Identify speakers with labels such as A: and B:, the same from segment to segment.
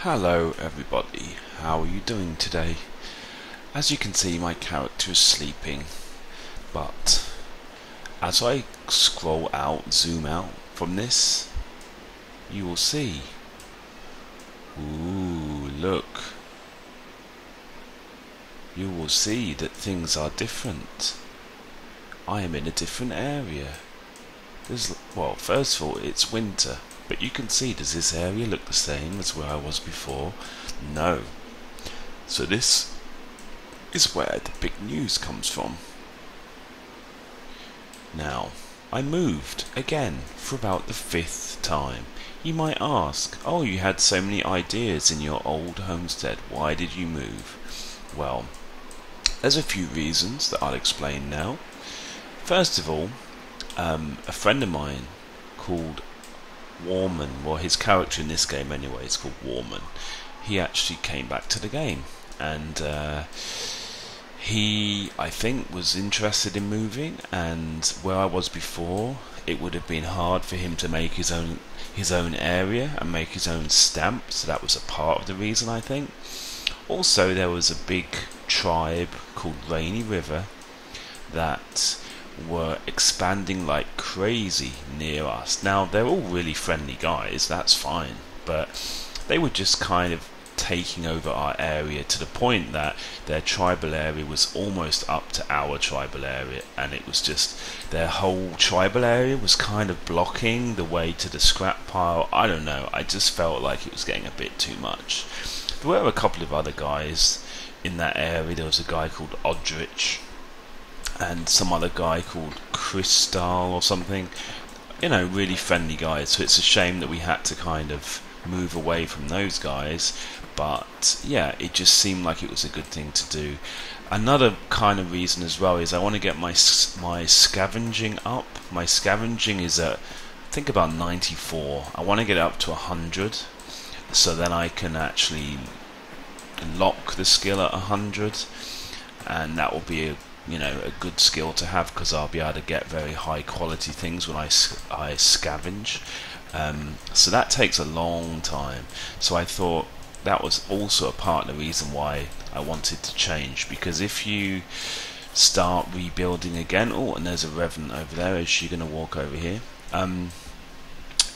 A: Hello everybody, how are you doing today? As you can see, my character is sleeping, but as I scroll out, zoom out from this, you will see. Ooh, look. You will see that things are different. I am in a different area. Well, first of all, it's winter. But you can see, does this area look the same as where I was before? No. So this is where the big news comes from. Now, I moved again for about the 5th time. You might ask, oh, you had so many ideas in your old homestead, why did you move? Well, there's a few reasons that I'll explain now. First of all, a friend of mine called Warman, well, his character in this game anyway is called Warman. He actually came back to the game, and he, I think, was interested in moving. And where I was before, it would have been hard for him to make his own area and make his own stamp. So that was a part of the reason, I think. Also, there was a big tribe called Rainy River that were expanding like crazy near us. Now, they're all really friendly guys, that's fine, but they were just kind of taking over our area to the point that their tribal area was almost up to our tribal area, and it was just their whole tribal area was kind of blocking the way to the scrap pile. I don't know, I just felt like it was getting a bit too much. There were a couple of other guys in that area. There was a guy called Odrich and some other guy called Crystal or something, you know, really friendly guys. So it's a shame that we had to kind of move away from those guys, but yeah, it just seemed like it was a good thing to do. Another kind of reason as well is I want to get my scavenging up. My scavenging is at, I think, about 94. I want to get it up to 100, so then I can actually lock the skill at 100, and that will be a good skill to have, because I'll be able to get very high quality things when I scavenge. So that takes a long time. So I thought that was also a part of the reason why I wanted to change, because if you start rebuilding again, oh, and there's a revenant over there, is she going to walk over here?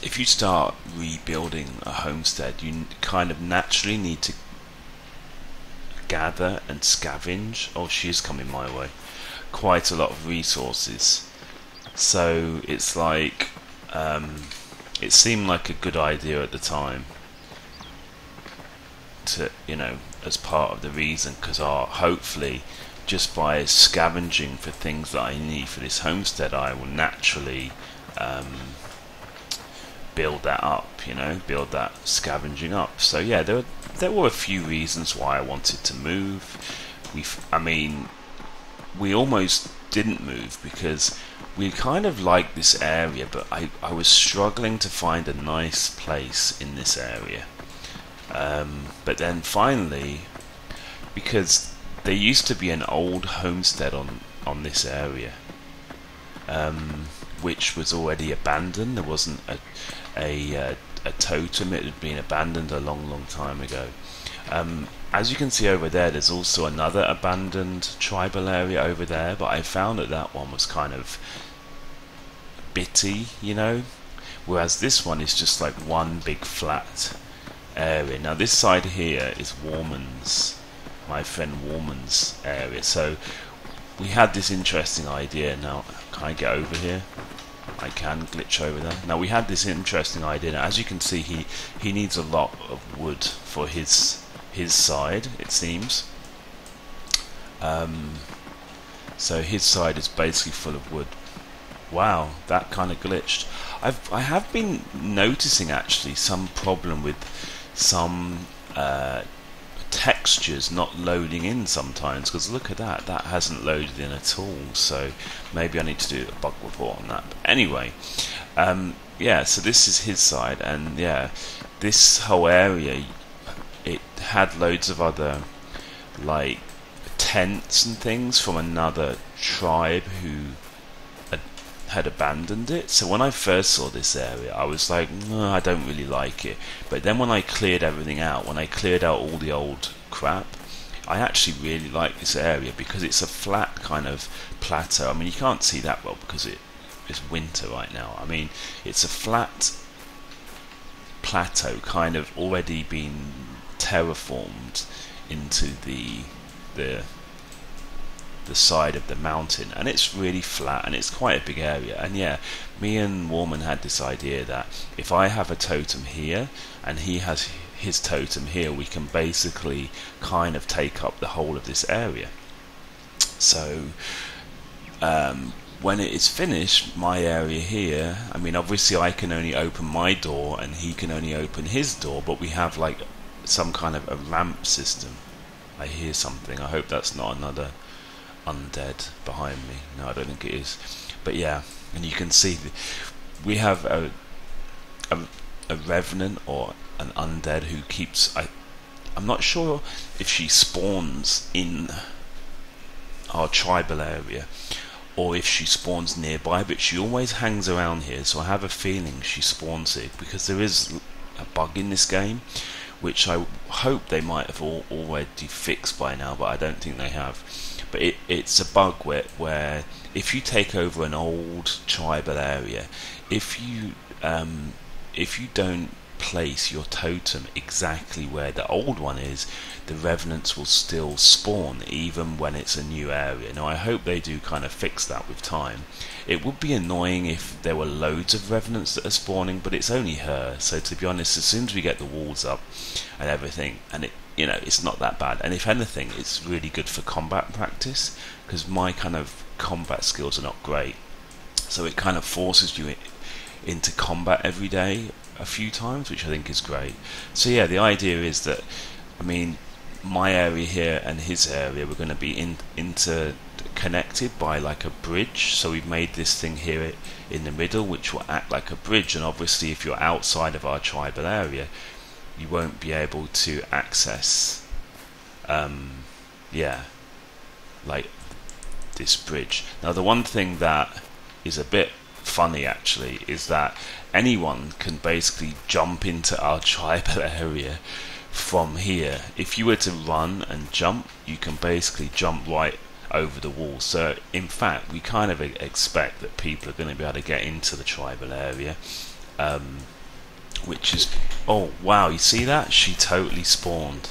A: If you start rebuilding a homestead, you kind of naturally need to gather and scavenge. Oh, she's coming my way. Quite a lot of resources. So it's like, it seemed like a good idea at the time to, as part of the reason, because hopefully just by scavenging for things that I need for this homestead, I will naturally build that up, build that scavenging up. So yeah, there were a few reasons why I wanted to move. We almost didn't move because we kind of liked this area, but I was struggling to find a nice place in this area. But then finally, because there used to be an old homestead on this area, which was already abandoned. There wasn't a totem. It had been abandoned a long time ago. As you can see over there, there's also another abandoned tribal area over there, but I found that one was kind of bitty, whereas this one is just like one big flat area. Now this side here is my friend Warman's area. So we had this interesting idea. Now, can I get over here? I can glitch over there. Now we had this interesting idea. Now, as you can see, he needs a lot of wood for his side, it seems. So his side is basically full of wood. Wow, that kind of glitched. I have been noticing actually some problem with some textures not loading in sometimes, because look at that hasn't loaded in at all. So maybe I need to do a bug report on that. But anyway, yeah, so this is his side, and yeah, this whole area, it had loads of other like tents and things from another tribe who had abandoned it. So when I first saw this area, I was like, no, I don't really like it. But then when I cleared everything out, when I cleared out all the old crap, I actually really like this area because it's a flat kind of plateau. I mean, you can't see that well because it's winter right now. I mean, it's a flat plateau kind of already been terraformed into the side of the mountain, and it's really flat and it's quite a big area. And yeah, me and Warman had this idea that if I have a totem here and he has his totem here, we can basically kind of take up the whole of this area. So when it is finished, my area here, I mean, obviously I can only open my door and he can only open his door, but we have like some kind of a ramp system. I hear something. I hope that's not another undead behind me. No, I don't think it is. But yeah, and you can see we have a revenant or an undead who keeps. I'm not sure if she spawns in our tribal area or if she spawns nearby, but she always hangs around here, so I have a feeling she spawns here because there is a bug in this game which I hope they might have already fixed by now, but I don't think they have. But it's a bug where if you take over an old tribal area, if you don't place your totem exactly where the old one is, the revenants will still spawn even when it's a new area. Now I hope they do kind of fix that with time. It would be annoying if there were loads of revenants that are spawning, but it's only her, so to be honest, as soon as we get the walls up and everything, and it's not that bad. And if anything, it's really good for combat practice because my kind of combat skills are not great, so it kind of forces you into combat every day a few times, which I think is great. So yeah, the idea is that, I mean, my area here and his area, we're going to be interconnected by like a bridge. So we've made this thing here in the middle which will act like a bridge, and obviously if you're outside of our tribal area you won't be able to access like this bridge. Now the one thing that is a bit funny actually is that anyone can basically jump into our tribal area from here. If you were to run and jump, you can basically jump right over the wall. So in fact we kind of expect that people are going to be able to get into the tribal area, which is, oh wow, you see that? She totally spawned.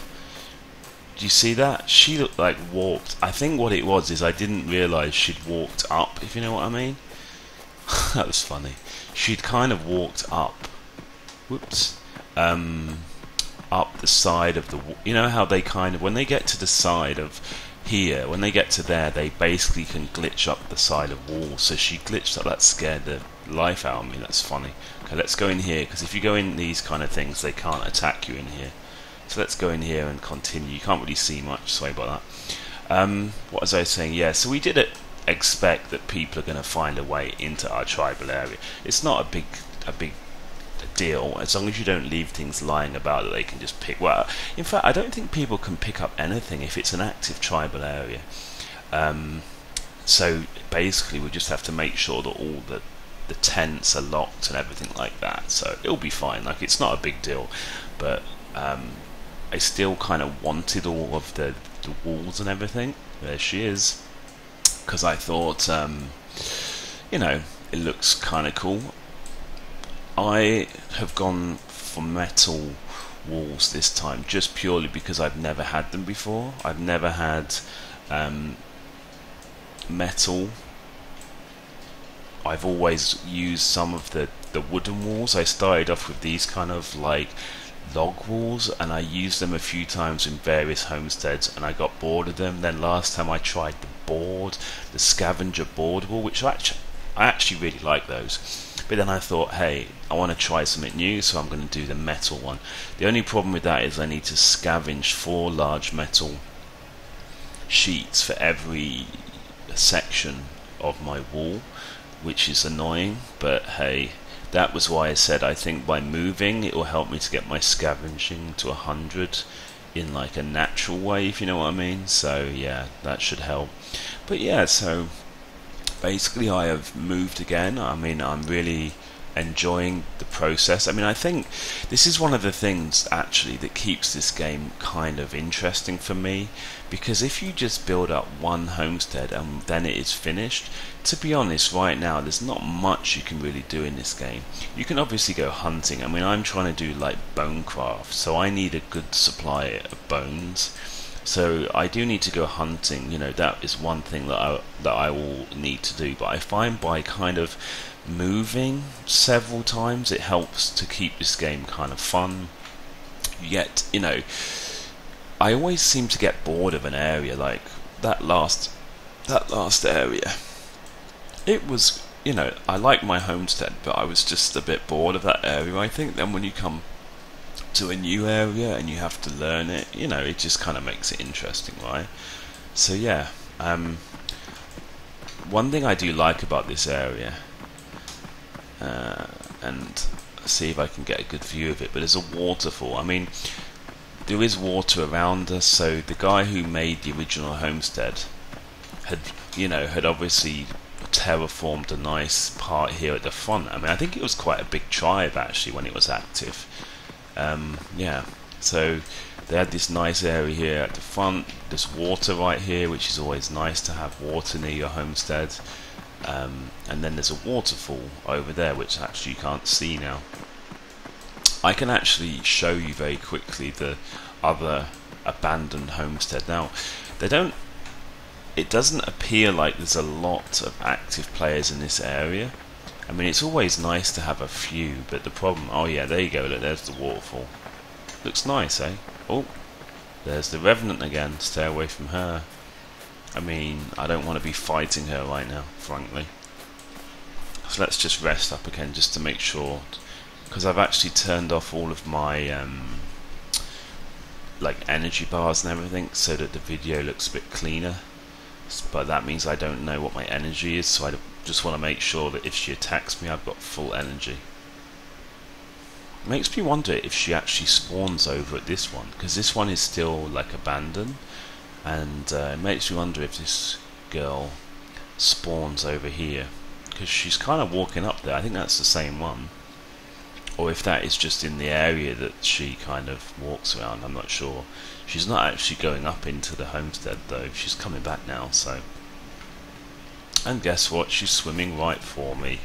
A: Do you see that? She looked like walked. I think what it was is I didn't realise she'd walked up, if you know what I mean. That was funny. She'd kind of walked up, whoops, up the side of the wall. You know how they kind of, when they get to the side of here, when they get to there, they basically can glitch up the side of walls. So she glitched up. That scared the life out of me. That's funny. Okay, let's go in here, because if you go in these kind of things, they can't attack you in here. So let's go in here and continue. You can't really see much, sorry about that. What was I saying? Yeah, so we did expect that people are going to find a way into our tribal area. It's not a big deal as long as you don't leave things lying about that they can just pick. Well, in fact, I don't think people can pick up anything if it's an active tribal area. So basically we just have to make sure that all the tents are locked and everything like that, so it'll be fine. Like, it's not a big deal, but I still kind of wanted all of the walls and everything. There she is, because I thought it looks kind of cool. I have gone for metal walls this time just purely because I've never had them before. I've never had metal. I've always used some of the wooden walls. I started off with these kind of like log walls, and I used them a few times in various homesteads and I got bored of them. Then last time I tried the scavenger board wall, which I actually really like those. But then I thought, hey, I want to try something new, so I'm going to do the metal one. The only problem with that is I need to scavenge 4 large metal sheets for every section of my wall, which is annoying, but hey, that was why I said I think by moving it will help me to get my scavenging to 100 in like a natural way, if you know what I mean. So yeah, that should help. But yeah, so basically I have moved again. I mean, I'm really enjoying the process. I mean, I think this is one of the things actually that keeps this game kind of interesting for me, because if you just build up one homestead and then it is finished, to be honest, right now there's not much you can really do in this game. You can obviously go hunting. I mean, I'm trying to do like bone craft, so I need a good supply of bones. So I do need to go hunting. You know, that is one thing that I will need to do. But I find by kind of moving several times, it helps to keep this game kind of fun. Yet, you know, I always seem to get bored of an area. Like that last area. It was, you know, I like my homestead, but I was just a bit bored of that area. I think then when you come to a new area and you have to learn it, you know, it just kind of makes it interesting, right? So yeah, one thing I do like about this area, and see if I can get a good view of it, but there's a waterfall. I mean, there is water around us, so the guy who made the original homestead had obviously terraformed a nice part here at the front. I mean, I think it was quite a big tribe actually when it was active. Yeah, so they had this nice area here at the front. There's water right here, which is always nice to have water near your homestead. And then there's a waterfall over there, which actually you can't see now. I can actually show you very quickly the other abandoned homestead. Now, it doesn't appear like there's a lot of active players in this area. I mean, it's always nice to have a few, but the problem... Oh yeah, there you go, look, there's the waterfall. Looks nice, eh? Oh, there's the Revenant again. Stay away from her. I mean, I don't want to be fighting her right now, frankly. So let's just rest up again, just to make sure, because I've actually turned off all of my like energy bars and everything, so that the video looks a bit cleaner. But that means I don't know what my energy is, so I just want to make sure that if she attacks me, I've got full energy. Makes me wonder if she actually spawns over at this one, because this one is still like abandoned, and it makes me wonder if this girl spawns over here, because she's kind of walking up there. I think that's the same one, or if that is just in the area that she kind of walks around. I'm not sure. She's not actually going up into the homestead though. She's coming back now, so. And guess what? She's swimming right for me.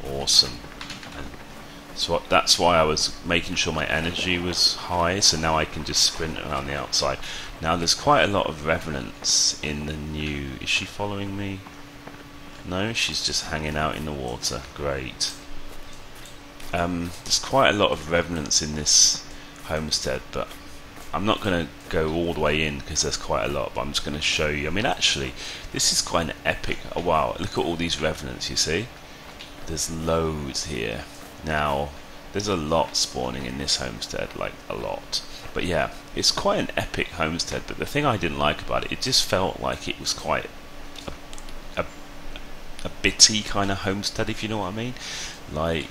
A: Awesome. And so that's why I was making sure my energy was high, so now I can just sprint around the outside. Now there's quite a lot of revenants in the new... Is she following me? No, she's just hanging out in the water. Great. There's quite a lot of revenants in this homestead, but I'm not going to go all the way in because there's quite a lot, but I'm just going to show you. I mean, actually, this is quite an epic... Oh, wow, look at all these revenants, you see? There's loads here. Now, there's a lot spawning in this homestead, like a lot. But yeah, it's quite an epic homestead, but the thing I didn't like about it, it just felt like it was quite a bitty kind of homestead, if you know what I mean. Like,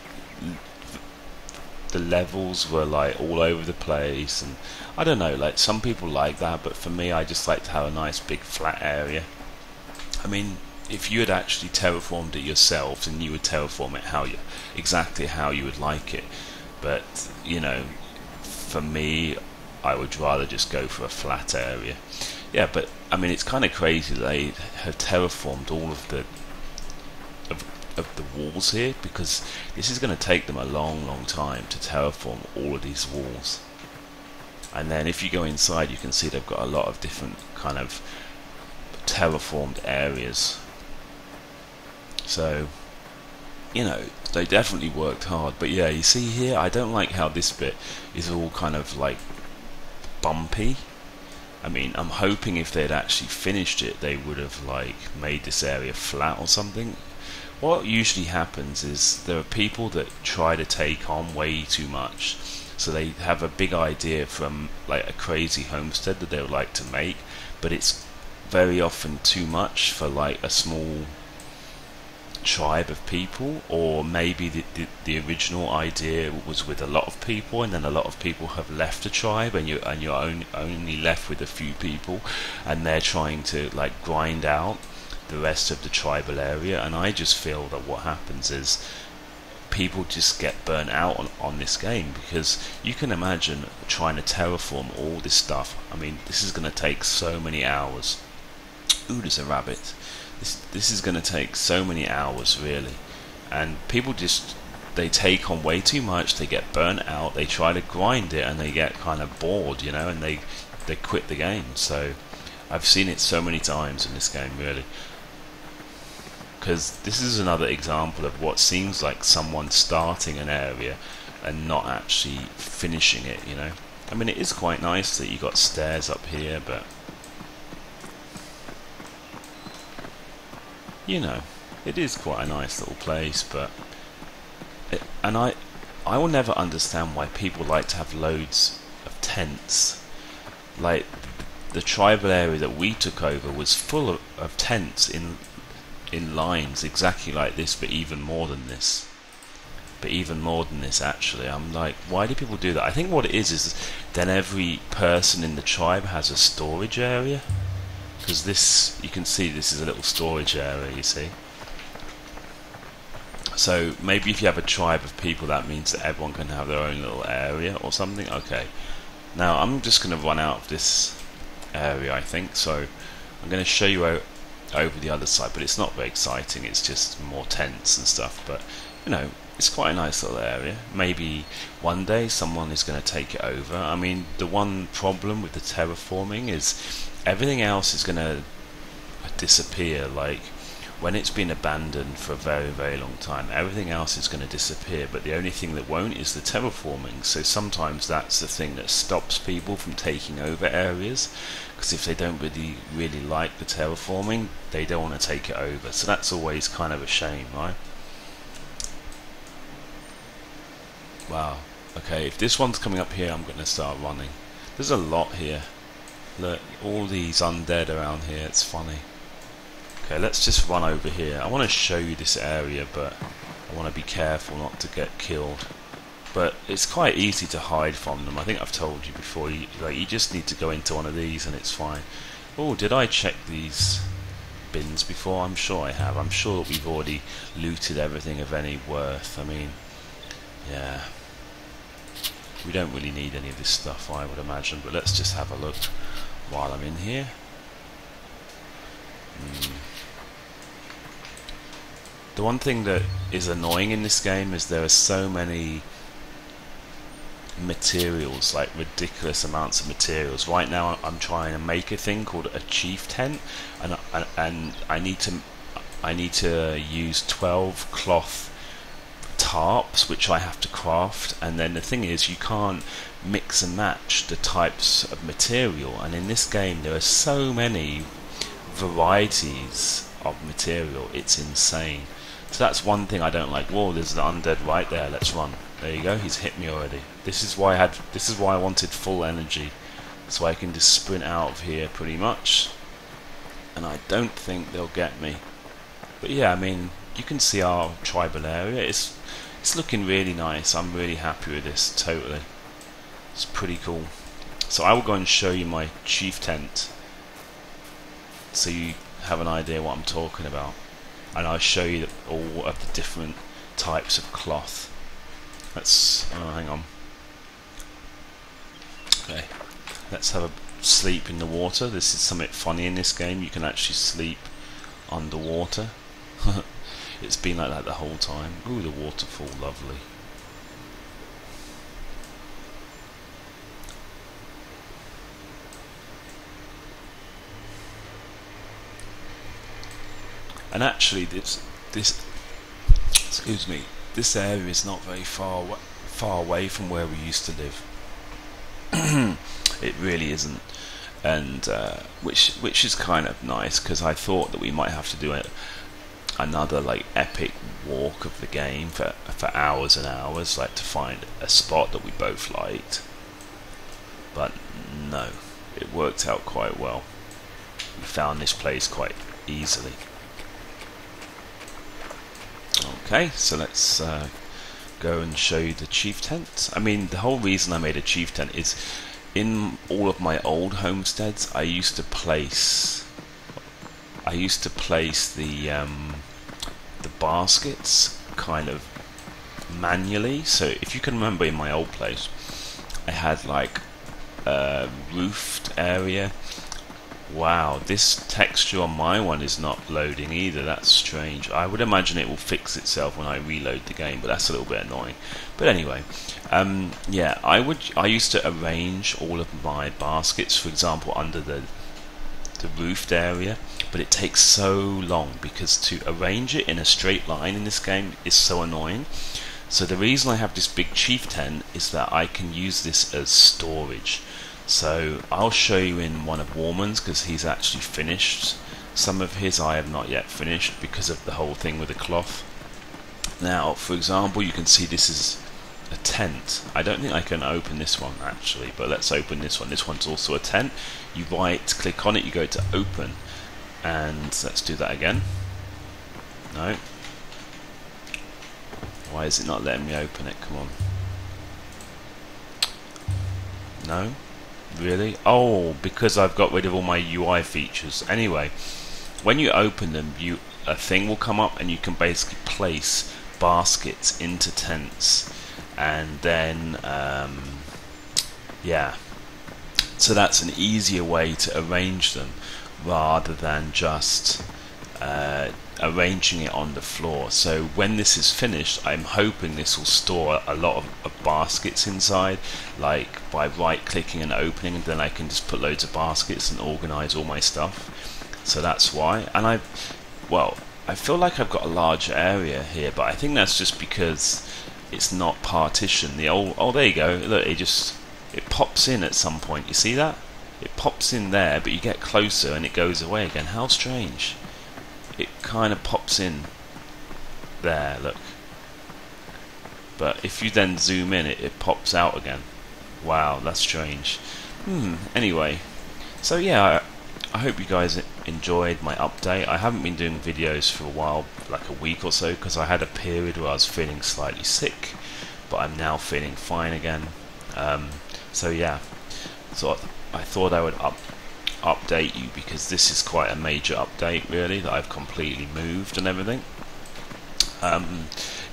A: the levels were like all over the place, and I don't know, like some people like that, but for me I just like to have a nice big flat area. I mean, if you had actually terraformed it yourself, then you would terraform it exactly how you would like it, but you know, for me I would rather just go for a flat area. Yeah, but I mean, it's kind of crazy that they have terraformed all of the walls here, because this is going to take them a long time to terraform all of these walls. And then if you go inside, you can see they've got a lot of different kind of terraformed areas. So, you know, they definitely worked hard. But yeah, you see here, I don't like how this bit is all kind of like bumpy. I mean, I'm hoping if they'd actually finished it, they would have like made this area flat or something. What usually happens is there are people that try to take on way too much, so they have a big idea from like a crazy homestead that they would like to make, but it's very often too much for like a small tribe of people, or maybe the original idea was with a lot of people, and then a lot of people have left the tribe, and you're only left with a few people, and they're trying to like grind out the rest of the tribal area, and I just feel that what happens is people just get burnt out on this game, because you can imagine trying to terraform all this stuff. I mean, this is going to take so many hours. Ooh, there's a rabbit. This is going to take so many hours, really, and people just, they take on way too much, they get burnt out, they try to grind it and they get kind of bored, you know, and they quit the game. So I've seen it so many times in this game, really. Because this is another example of what seems like someone starting an area and not actually finishing it, you know. I mean, it is quite nice that you got stairs up here, but you know, it is quite a nice little place. But I will never understand why people like to have loads of tents. Like, the tribal area that we took over was full of tents in lines exactly like this, but even more than this. Actually, I'm like, why do people do that? I think what it is then every person in the tribe has a storage area, because this, you can see this is a little storage area, you see. So maybe if you have a tribe of people, that means that everyone can have their own little area or something. Okay, now I'm just going to run out of this area, I think, so I'm going to show you over the other side, but it's not very exciting, it's just more tents and stuff. But you know, it's quite a nice little area. Maybe one day someone is going to take it over. I mean, the one problem with the terraforming is everything else is going to disappear. Like, when it's been abandoned for a very, very long time, everything else is going to disappear, but the only thing that won't is the terraforming. So sometimes that's the thing that stops people from taking over areas, because if they don't really like the terraforming, they don't want to take it over. So that's always kind of a shame, right? Wow. Okay, if this one's coming up here, I'm going to start running. There's a lot here. Look, all these undead around here, it's funny. Okay, let's just run over here. I want to show you this area, but I want to be careful not to get killed. But it's quite easy to hide from them. I think I've told you before, you just need to go into one of these and it's fine. Oh, did I check these bins before? I'm sure I have. I'm sure that we've already looted everything of any worth. I mean, yeah. We don't really need any of this stuff, I would imagine, but let's just have a look while I'm in here. The one thing that is annoying in this game is there are so many materials, like ridiculous amounts of materials. Right now I'm trying to make a thing called a chief tent, and I need to use 12 cloth tarps, which I have to craft. And then the thing is, you can't mix and match the types of material, and in this game there are so many varieties of material, it's insane. So that's one thing I don't like. Whoa, there's an undead right there. Let's run. There you go. He's hit me already. This is why I wanted full energy, so I can just sprint out of here pretty much, and I don't think they'll get me. But yeah, I mean, you can see our tribal area. It's looking really nice. I'm really happy with this. Totally, it's pretty cool. So I will go and show you my chief tent, so you have an idea what I'm talking about, and I'll show you all of the different types of cloth. Hang on. Okay, let's have a sleep in the water. This is something funny in this game. You can actually sleep underwater. It's been like that the whole time. Ooh, the waterfall, lovely. And actually, this excuse me, this area is not very far away from where we used to live. It really isn't, and which is kind of nice, because I thought that we might have to do another like epic walk of the game for hours and hours, like to find a spot that we both liked. But no, it worked out quite well. We found this place quite easily. Okay, so let's go and show you the chief tent. I mean, the whole reason I made a chief tent is, in all of my old homesteads, I used to place I used to place the baskets kind of manually. So if you can remember, in my old place, I had like a roofed area. Wow, this texture on my one is not loading either. That's strange. I would imagine it will fix itself when I reload the game, but that's a little bit annoying. But anyway, yeah, I used to arrange all of my baskets, for example, under the roofed area, but it takes so long because to arrange it in a straight line in this game is so annoying. So the reason I have this big chief tent is that I can use this as storage. So I'll show you in one of Warman's, because he's actually finished some of his. I have not yet finished because of the whole thing with the cloth. Now, for example, you can see this is a tent. I don't think I can open this one actually, but let's open this one. This one's also a tent. You right click on it, you go to open, and let's do that again. No. Why is it not letting me open it? Come on. No? Really? Oh, because I've got rid of all my UI features. Anyway, when you open them, a thing will come up and you can basically place baskets into tents, and then yeah, so that's an easier way to arrange them rather than just arranging it on the floor. So when this is finished, I'm hoping this will store a lot of baskets inside, like by right clicking and opening, and then I can just put loads of baskets and organize all my stuff. So that's why. And I feel like I've got a large area here, but I think that's just because it's not partitioned. Oh, there you go. Look, it pops in at some point. You see that? It pops in there, but you get closer and it goes away again. How strange. It kind of pops in there, look. But if you then zoom in, it pops out again. Wow, that's strange. Anyway, so yeah, I hope you guys enjoyed my update. I haven't been doing videos for a while, like a week or so, because I had a period where I was feeling slightly sick, but I'm now feeling fine again. So yeah, so I thought I would update you, because this is quite a major update really, that I've completely moved and everything.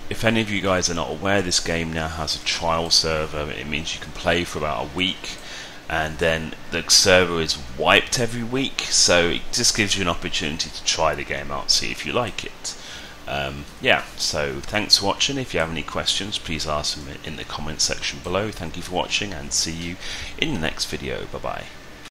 A: If any of you guys are not aware, this game now has a trial server. It means you can play for about a week, and then the server is wiped every week, so it just gives you an opportunity to try the game out, see if you like it. Yeah, so thanks for watching. If you have any questions, please ask them in the comment section below. Thank you for watching, and see you in the next video. Bye bye.